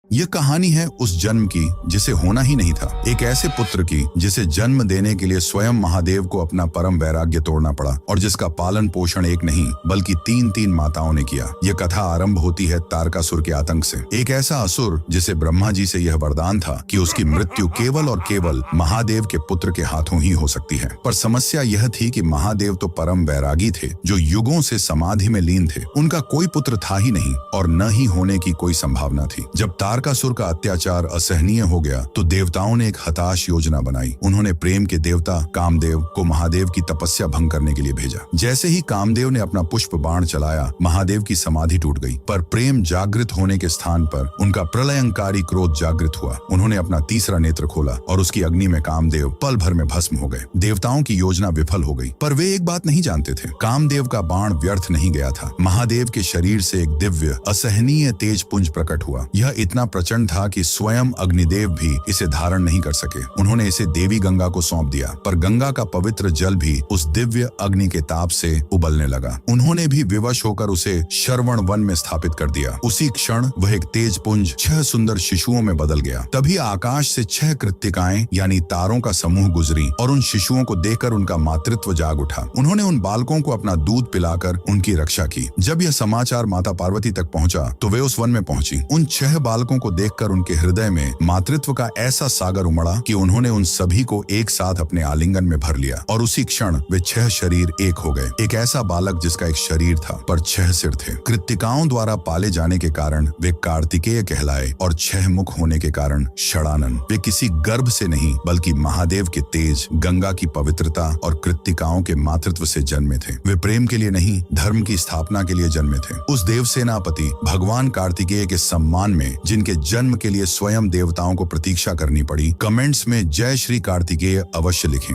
यह कहानी है उस जन्म की जिसे होना ही नहीं था। एक ऐसे पुत्र की जिसे जन्म देने के लिए स्वयं महादेव को अपना परम वैराग्य तोड़ना पड़ा और जिसका पालन पोषण एक नहीं बल्कि तीन तीन माताओं ने किया। यह कथा आरंभ होती है तारकासुर के आतंक से। एक ऐसा असुर जिसे ब्रह्मा जी से यह वरदान था कि उसकी मृत्यु केवल और केवल महादेव के पुत्र के हाथों ही हो सकती है। पर समस्या यह थी कि महादेव तो परम वैरागी थे जो युगों से समाधि में लीन थे। उनका कोई पुत्र था ही नहीं और न ही होने की कोई संभावना थी। जब तारकासुर का अत्याचार असहनीय हो गया तो देवताओं ने एक हताश योजना बनाई। उन्होंने प्रेम के देवता कामदेव को महादेव की तपस्या भंग करने के लिए भेजा। जैसे ही कामदेव ने अपना पुष्प बाण चलाया, महादेव की समाधि टूट गई। पर प्रेम जागृत होने के स्थान पर उनका प्रलयंकारी क्रोध जागृत हुआ। उन्होंने अपना तीसरा नेत्र खोला और उसकी अग्नि में कामदेव पल भर में भस्म हो गए। देवताओं की योजना विफल हो गई। पर वे एक बात नहीं जानते थे, कामदेव का बाण व्यर्थ नहीं गया था। महादेव के शरीर से एक दिव्य असहनीय तेज पुंज प्रकट हुआ। यह इतना प्रचंड था कि स्वयं अग्निदेव भी इसे धारण नहीं कर सके। उन्होंने इसे देवी गंगा को सौंप दिया। पर गंगा का पवित्र जल भी उस दिव्य अग्नि के ताप से उबलने लगा। उन्होंने भी विवश होकर उसे श्रवण वन में स्थापित कर दिया। उसी क्षण वह एक तेज पुंज 6 सुंदर शिशुओं में बदल गया। तभी आकाश से 6 कृत्तिकाएं यानी तारों का समूह गुजरी और उन शिशुओं को देखकर उनका मातृत्व जाग उठा। उन्होंने उन बालकों को अपना दूध पिलाकर उनकी रक्षा की। जब यह समाचार माता पार्वती तक पहुंचा तो वे उस वन में पहुंची। उन 6 बालकों को देखकर उनके हृदय में मातृत्व का ऐसा सागर उमड़ा कि उन्होंने उन सभी को एक साथ अपने आलिंगन में भर लिया और उसी क्षण वे 6 शरीर एक हो गए। एक ऐसा बालक जिसका एक शरीर था पर 6 सिर थे। कृत्तिकाओं द्वारा पाले जाने के कारण वे कार्तिकेय कहलाए और 6 मुख होने के कारण षडानन। वे किसी गर्भ से नहीं बल्कि महादेव के तेज, गंगा की पवित्रता और कृत्तिकाओं के मातृत्व से जन्मे थे। वे प्रेम के लिए नहीं, धर्म की स्थापना के लिए जन्मे थे। उस देव सेनापति भगवान कार्तिकेय के सम्मान में जिनके जन्म के लिए स्वयं देवताओं को प्रतीक्षा करनी पड़ी, कमेंट्स में जय श्री कार्तिकेय अवश्य लिखें।